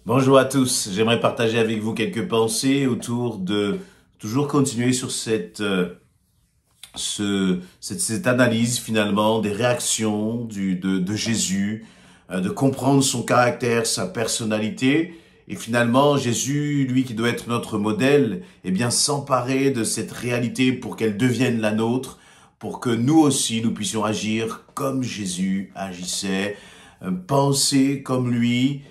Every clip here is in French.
Bonjour à tous, j'aimerais partager avec vous quelques pensées autour de toujours continuer sur cette analyse finalement des réactions de Jésus, de comprendre son caractère, sa personnalité, et finalement Jésus, lui qui doit être notre modèle, eh bien s'emparer de cette réalité pour qu'elle devienne la nôtre, pour que nous aussi nous puissions agir comme Jésus agissait, penser comme lui,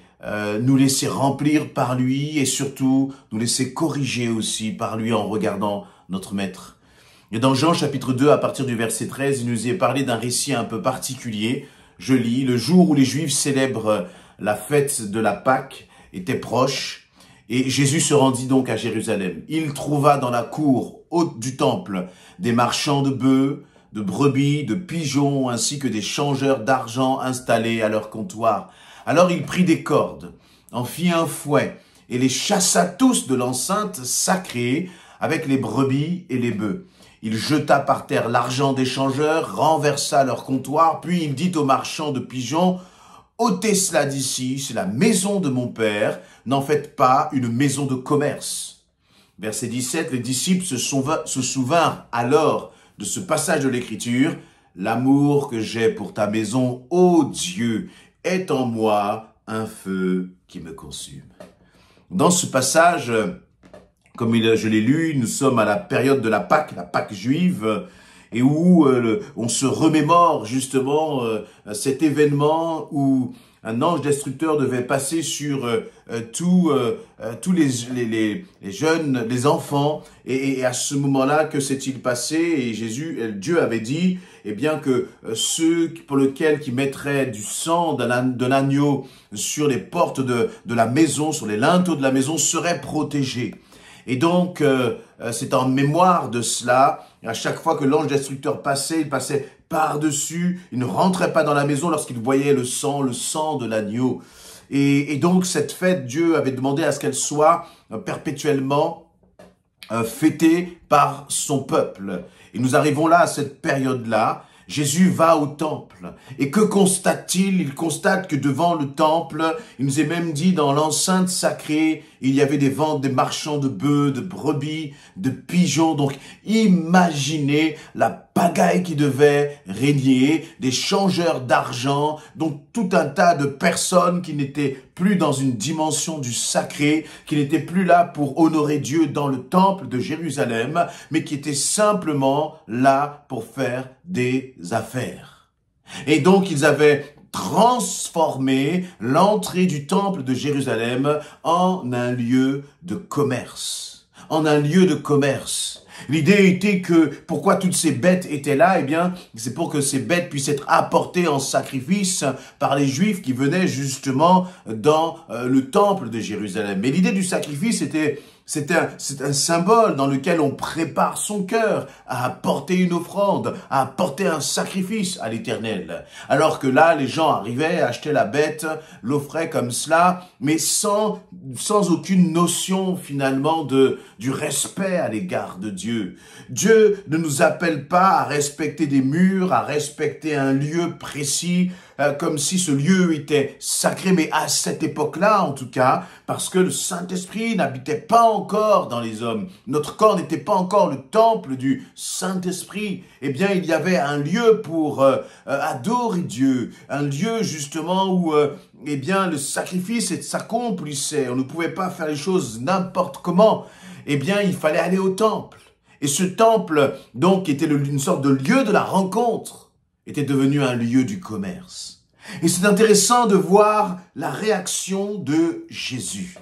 nous laisser remplir par lui et surtout nous laisser corriger aussi par lui en regardant notre Maître. Et dans Jean chapitre 2, à partir du verset 13, il nous est parlé d'un récit un peu particulier. Je lis, le jour où les Juifs célèbrent la fête de la Pâque était proche et Jésus se rendit donc à Jérusalem. Il trouva dans la cour haute du temple des marchands de bœufs, de brebis, de pigeons, ainsi que des changeurs d'argent installés à leur comptoir. Alors il prit des cordes, en fit un fouet, et les chassa tous de l'enceinte sacrée avec les brebis et les bœufs. Il jeta par terre l'argent des changeurs, renversa leur comptoir, puis il dit aux marchands de pigeons, « Ôtez cela d'ici, c'est la maison de mon Père, n'en faites pas une maison de commerce. » Verset 17, les disciples se souvinrent alors de ce passage de l'Écriture, « L'amour que j'ai pour ta maison, ô Dieu, est en moi un feu qui me consume. » Dans ce passage, comme je l'ai lu, nous sommes à la période de la Pâque juive, et où on se remémore justement cet événement où un ange destructeur devait passer sur tous les jeunes, les enfants, et à ce moment-là, que s'est-il passé? Et Dieu avait dit, eh bien que ceux pour lesquels qui mettraient du sang de l'agneau sur les portes de la maison, sur les linteaux de la maison, seraient protégés. Et donc, c'est en mémoire de cela. À chaque fois que l'ange destructeur passait, il passait par-dessus. Il ne rentrait pas dans la maison lorsqu'il voyait le sang de l'agneau. Et donc, cette fête, Dieu avait demandé à ce qu'elle soit perpétuellement fêtée par son peuple. Et nous arrivons là, à cette période-là. Jésus va au temple. Et que constate-t-il? Il constate que devant le temple, il nous est même dit dans l'enceinte sacrée, il y avait des ventes, des marchands de bœufs, de brebis, de pigeons. Donc imaginez la pagaille qui devait régner, des changeurs d'argent, donc tout un tas de personnes qui n'étaient plus dans une dimension du sacré, qui n'étaient plus là pour honorer Dieu dans le temple de Jérusalem, mais qui étaient simplement là pour faire des affaires. Et donc ils avaient transformé l'entrée du temple de Jérusalem en un lieu de commerce. En un lieu de commerce. L'idée était que, pourquoi toutes ces bêtes étaient là? Eh bien, c'est pour que ces bêtes puissent être apportées en sacrifice par les Juifs qui venaient justement dans le temple de Jérusalem. Mais l'idée du sacrifice c'est un symbole dans lequel on prépare son cœur à apporter une offrande, à apporter un sacrifice à l'Éternel. Alors que là, les gens arrivaient, achetaient la bête, l'offraient comme cela, mais sans aucune notion finalement du respect à l'égard de Dieu. Dieu ne nous appelle pas à respecter des murs, à respecter un lieu précis, comme si ce lieu était sacré, mais à cette époque-là, en tout cas, parce que le Saint-Esprit n'habitait pas encore dans les hommes. Notre corps n'était pas encore le temple du Saint-Esprit. Eh bien, il y avait un lieu pour adorer Dieu, un lieu justement où eh bien, le sacrifice s'accomplissait. On ne pouvait pas faire les choses n'importe comment. Eh bien, il fallait aller au temple. Et ce temple, donc, qui était une sorte de lieu de la rencontre, était devenu un lieu du commerce. Et c'est intéressant de voir la réaction de Jésus.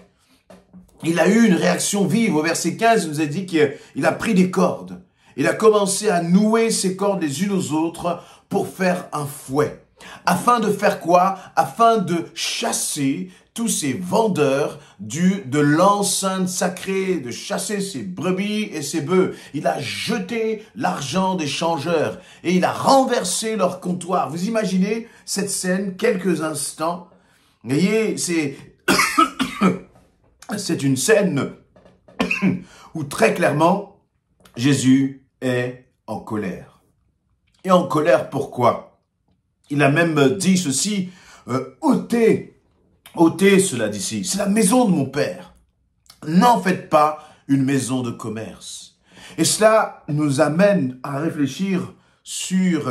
Il a eu une réaction vive. Au verset 15, il nous a dit qu'il a pris des cordes. Il a commencé à nouer ces cordes les unes aux autres pour faire un fouet. Afin de faire quoi? Afin de chasser tous ces vendeurs de l'enceinte sacrée, de chasser ces brebis et ces bœufs. Il a jeté l'argent des changeurs et il a renversé leur comptoir. Vous imaginez cette scène, quelques instants? Vous voyez, c'est une scène où très clairement, Jésus est en colère. Et en colère, pourquoi? Il a même dit ceci, ôtez ôtez cela d'ici. C'est la maison de mon Père. N'en faites pas une maison de commerce. Et cela nous amène à réfléchir sur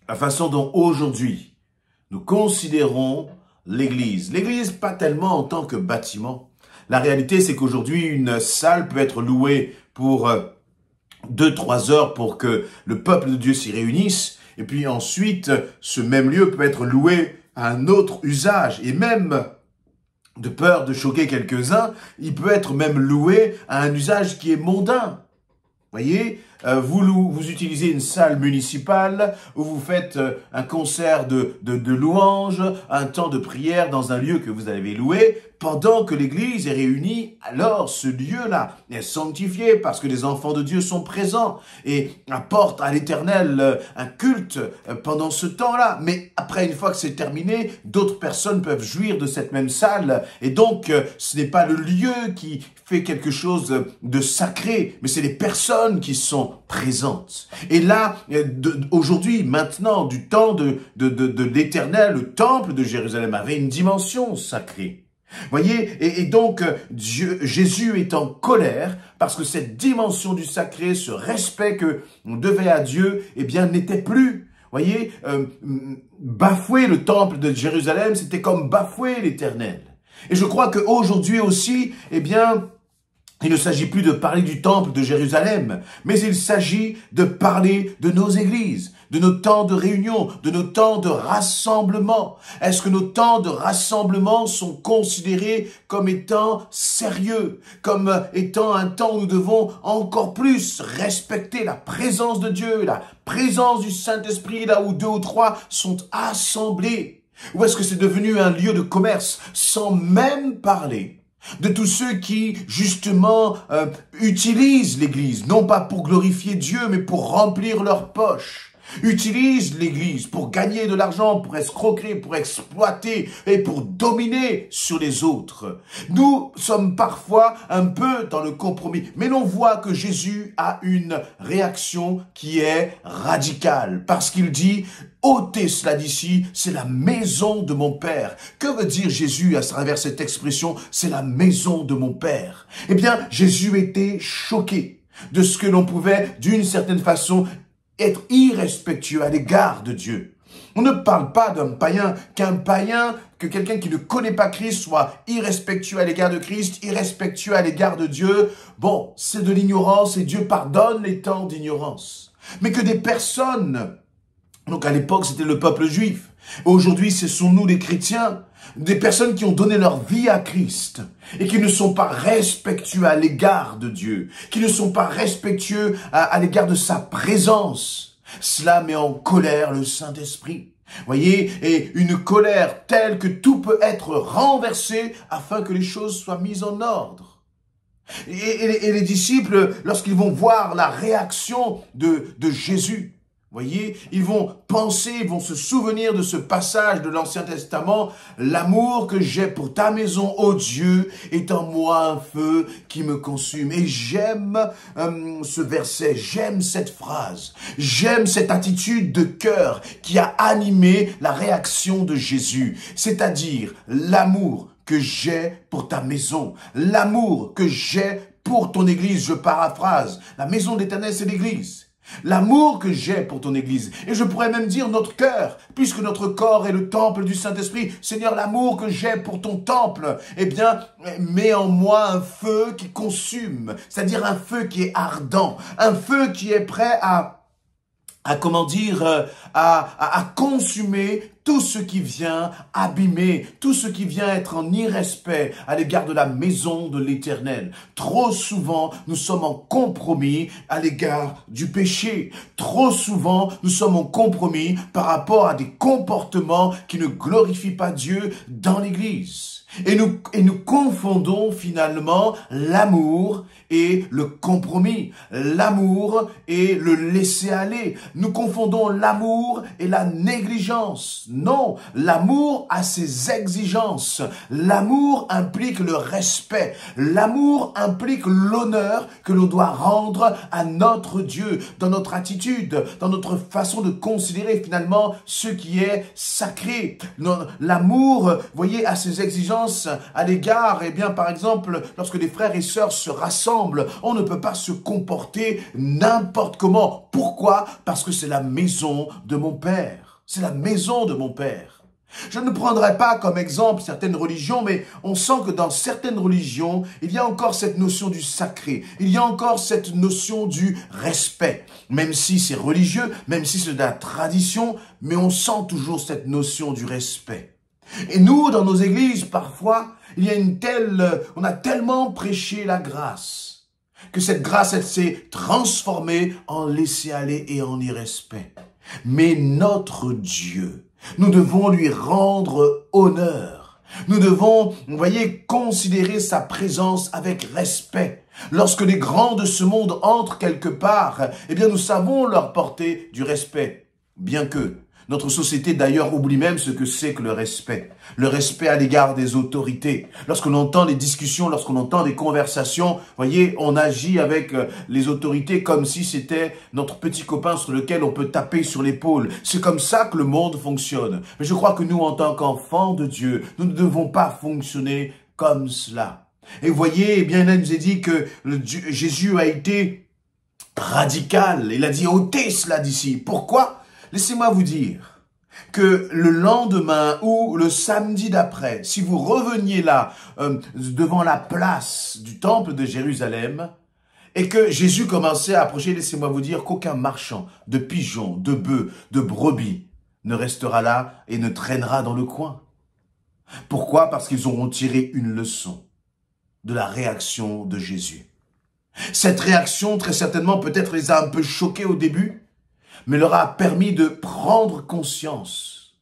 la façon dont aujourd'hui nous considérons l'Église. L'Église, pas tellement en tant que bâtiment. La réalité, c'est qu'aujourd'hui, une salle peut être louée pour 2-3 heures pour que le peuple de Dieu s'y réunisse. Et puis ensuite, ce même lieu peut être loué à un autre usage. Et même, de peur de choquer quelques-uns, il peut être même loué à un usage qui est mondain. Voyez, vous utilisez une salle municipale où vous faites un concert de louanges, un temps de prière dans un lieu que vous avez loué. Pendant que l'Église est réunie, alors ce lieu-là est sanctifié parce que les enfants de Dieu sont présents et apportent à l'Éternel un culte pendant ce temps-là. Mais après, une fois que c'est terminé, d'autres personnes peuvent jouir de cette même salle. Et donc, ce n'est pas le lieu qui fait quelque chose de sacré, mais c'est les personnes qui sont présentes. Et là, aujourd'hui, maintenant, du temps de l'Éternel, le temple de Jérusalem avait une dimension sacrée. Voyez, et donc Jésus est en colère parce que cette dimension du sacré, ce respect que on devait à Dieu, eh bien, n'était plus. Voyez, bafouer le temple de Jérusalem, c'était comme bafouer l'Éternel. Et je crois qu'aujourd'hui aussi, eh bien, il ne s'agit plus de parler du temple de Jérusalem, mais il s'agit de parler de nos églises, de nos temps de réunion, de nos temps de rassemblement. Est-ce que nos temps de rassemblement sont considérés comme étant sérieux, comme étant un temps où nous devons encore plus respecter la présence de Dieu, la présence du Saint-Esprit, là où 2 ou 3 sont assemblés? Ou est-ce que c'est devenu un lieu de commerce sans même parler de tous ceux qui, justement, utilisent l'Église, non pas pour glorifier Dieu, mais pour remplir leurs poches, utilisent l'Église pour gagner de l'argent, pour escroquer, pour exploiter et pour dominer sur les autres. Nous sommes parfois un peu dans le compromis, mais l'on voit que Jésus a une réaction qui est radicale, parce qu'il dit « ôtez cela d'ici, c'est la maison de mon Père ». Que veut dire Jésus à travers cette expression « c'est la maison de mon Père » ? Eh bien, Jésus était choqué de ce que l'on pouvait, d'une certaine façon, être irrespectueux à l'égard de Dieu. On ne parle pas d'un païen, que quelqu'un qui ne connaît pas Christ soit irrespectueux à l'égard de Christ, irrespectueux à l'égard de Dieu. Bon, c'est de l'ignorance et Dieu pardonne les temps d'ignorance. Mais que des personnes, donc à l'époque c'était le peuple juif, aujourd'hui ce sont nous les chrétiens, des personnes qui ont donné leur vie à Christ et qui ne sont pas respectueux à l'égard de Dieu, qui ne sont pas respectueux à l'égard de sa présence. Cela met en colère le Saint-Esprit. Voyez, et une colère telle que tout peut être renversé afin que les choses soient mises en ordre. Et les disciples, lorsqu'ils vont voir la réaction de Jésus, voyez, ils vont penser, ils vont se souvenir de ce passage de l'Ancien Testament. L'amour que j'ai pour ta maison, ô Dieu, est en moi un feu qui me consume. Et j'aime ce verset, j'aime cette phrase, j'aime cette attitude de cœur qui a animé la réaction de Jésus. C'est-à-dire l'amour que j'ai pour ta maison, l'amour que j'ai pour ton église. Je paraphrase, la maison de l'Éternel, c'est l'église. L'amour que j'ai pour ton Église, et je pourrais même dire notre cœur, puisque notre corps est le temple du Saint-Esprit. Seigneur, l'amour que j'ai pour ton temple, eh bien, mets en moi un feu qui consume, c'est-à-dire un feu qui est ardent, un feu qui est prêt à consumer tout ce qui vient abîmer, tout ce qui vient être en irrespect à l'égard de la maison de l'Éternel. Trop souvent, nous sommes en compromis à l'égard du péché. Trop souvent, nous sommes en compromis par rapport à des comportements qui ne glorifient pas Dieu dans l'Église. Et nous confondons finalement l'amour et le compromis, l'amour et le laisser-aller. Nous confondons l'amour et la négligence. Non, l'amour a ses exigences. L'amour implique le respect. L'amour implique l'honneur que l'on doit rendre à notre Dieu, dans notre attitude, dans notre façon de considérer finalement ce qui est sacré. L'amour, voyez, a ses exigences à l'égard, eh bien, par exemple, lorsque des frères et sœurs se rassemblent, on ne peut pas se comporter n'importe comment. Pourquoi? Parce que c'est la maison de mon Père. C'est la maison de mon Père. Je ne prendrai pas comme exemple certaines religions, mais on sent que dans certaines religions, il y a encore cette notion du sacré. Il y a encore cette notion du respect. Même si c'est religieux, même si c'est de la tradition, mais on sent toujours cette notion du respect. Et nous, dans nos églises, parfois, il y a on a tellement prêché la grâce, que cette grâce, elle s'est transformée en laisser-aller et en irrespect. Mais notre Dieu, nous devons lui rendre honneur. Nous devons, vous voyez, considérer sa présence avec respect. Lorsque les grands de ce monde entrent quelque part, eh bien, nous savons leur porter du respect. Bien que notre société, d'ailleurs, oublie même ce que c'est que le respect. Le respect à l'égard des autorités. Lorsqu'on entend des discussions, lorsqu'on entend des conversations, voyez, on agit avec les autorités comme si c'était notre petit copain sur lequel on peut taper sur l'épaule. C'est comme ça que le monde fonctionne. Mais je crois que nous, en tant qu'enfants de Dieu, nous ne devons pas fonctionner comme cela. Et voyez, eh bien, il nous a dit que Jésus a été radical. Il a dit, ôtez cela d'ici. Pourquoi ? Laissez-moi vous dire que le lendemain ou le samedi d'après, si vous reveniez là, devant la place du temple de Jérusalem, et que Jésus commençait à approcher, laissez-moi vous dire qu'aucun marchand de pigeons, de bœufs, de brebis ne restera là et ne traînera dans le coin. Pourquoi? Parce qu'ils auront tiré une leçon de la réaction de Jésus. Cette réaction, très certainement, peut-être les a un peu choqués au début, mais leur a permis de prendre conscience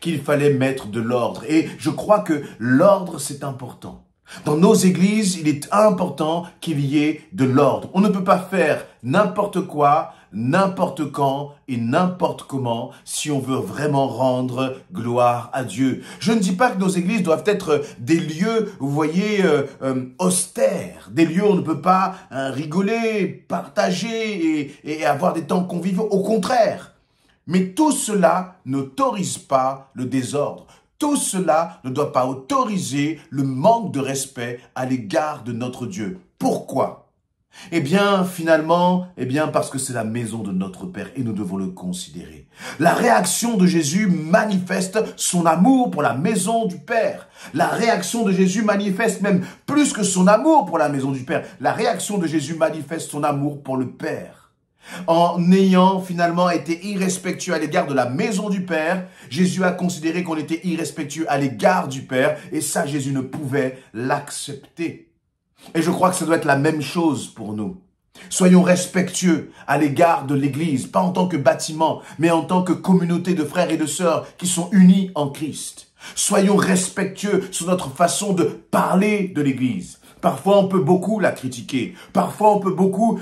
qu'il fallait mettre de l'ordre. Et je crois que l'ordre, c'est important. Dans nos églises, il est important qu'il y ait de l'ordre. On ne peut pas faire n'importe quoi, n'importe quand et n'importe comment si on veut vraiment rendre gloire à Dieu. Je ne dis pas que nos églises doivent être des lieux, vous voyez, austères, des lieux où on ne peut pas rigoler, partager et avoir des temps conviviaux. Au contraire, mais tout cela n'autorise pas le désordre. Tout cela ne doit pas autoriser le manque de respect à l'égard de notre Dieu. Pourquoi? Eh bien, finalement, parce que c'est la maison de notre Père et nous devons le considérer. La réaction de Jésus manifeste son amour pour la maison du Père. La réaction de Jésus manifeste même plus que son amour pour la maison du Père. La réaction de Jésus manifeste son amour pour le Père. En ayant finalement été irrespectueux à l'égard de la maison du Père, Jésus a considéré qu'on était irrespectueux à l'égard du Père, et ça, Jésus ne pouvait l'accepter. Et je crois que ça doit être la même chose pour nous. Soyons respectueux à l'égard de l'Église, pas en tant que bâtiment, mais en tant que communauté de frères et de sœurs qui sont unis en Christ. Soyons respectueux sur notre façon de parler de l'Église. Parfois, on peut beaucoup la critiquer. Parfois, on peut beaucoup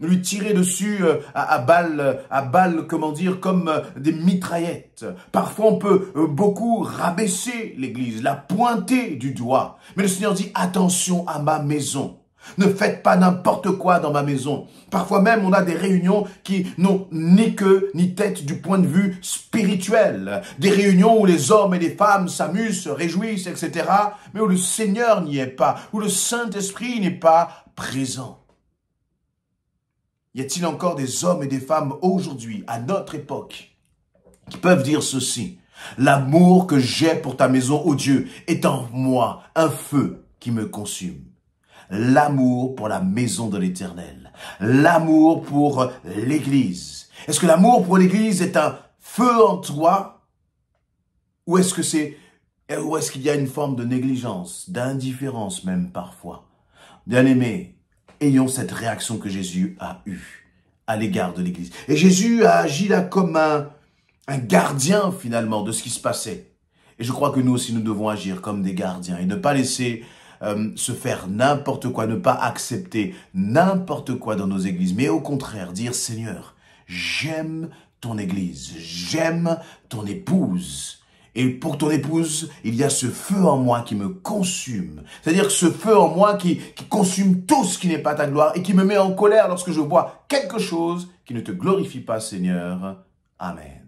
lui tirer dessus à balles, comment dire, comme des mitraillettes. Parfois, on peut beaucoup rabaisser l'Église, la pointer du doigt. Mais le Seigneur dit, attention à ma maison. Ne faites pas n'importe quoi dans ma maison. Parfois même, on a des réunions qui n'ont ni queue ni tête du point de vue spirituel. Des réunions où les hommes et les femmes s'amusent, se réjouissent, etc. Mais où le Seigneur n'y est pas, où le Saint-Esprit n'est pas présent. Y a-t-il encore des hommes et des femmes aujourd'hui, à notre époque, qui peuvent dire ceci? L'amour que j'ai pour ta maison, ô Dieu, est en moi un feu qui me consume. L'amour pour la maison de l'Éternel. L'amour pour l'Église. Est-ce que l'amour pour l'Église est un feu en toi? Ou est-ce qu'il y a une forme de négligence, d'indifférence même parfois? Bien-aimés, ayons cette réaction que Jésus a eue à l'égard de l'Église. Et Jésus a agi là comme un gardien finalement de ce qui se passait. Et je crois que nous aussi nous devons agir comme des gardiens et ne pas laisser se faire n'importe quoi, ne pas accepter n'importe quoi dans nos églises, mais au contraire dire, Seigneur, j'aime ton Église. J'aime ton épouse. Et pour ton épouse, il y a ce feu en moi qui me consume. C'est-à-dire ce feu en moi qui consume tout ce qui n'est pas ta gloire et qui me met en colère lorsque je vois quelque chose qui ne te glorifie pas, Seigneur. Amen.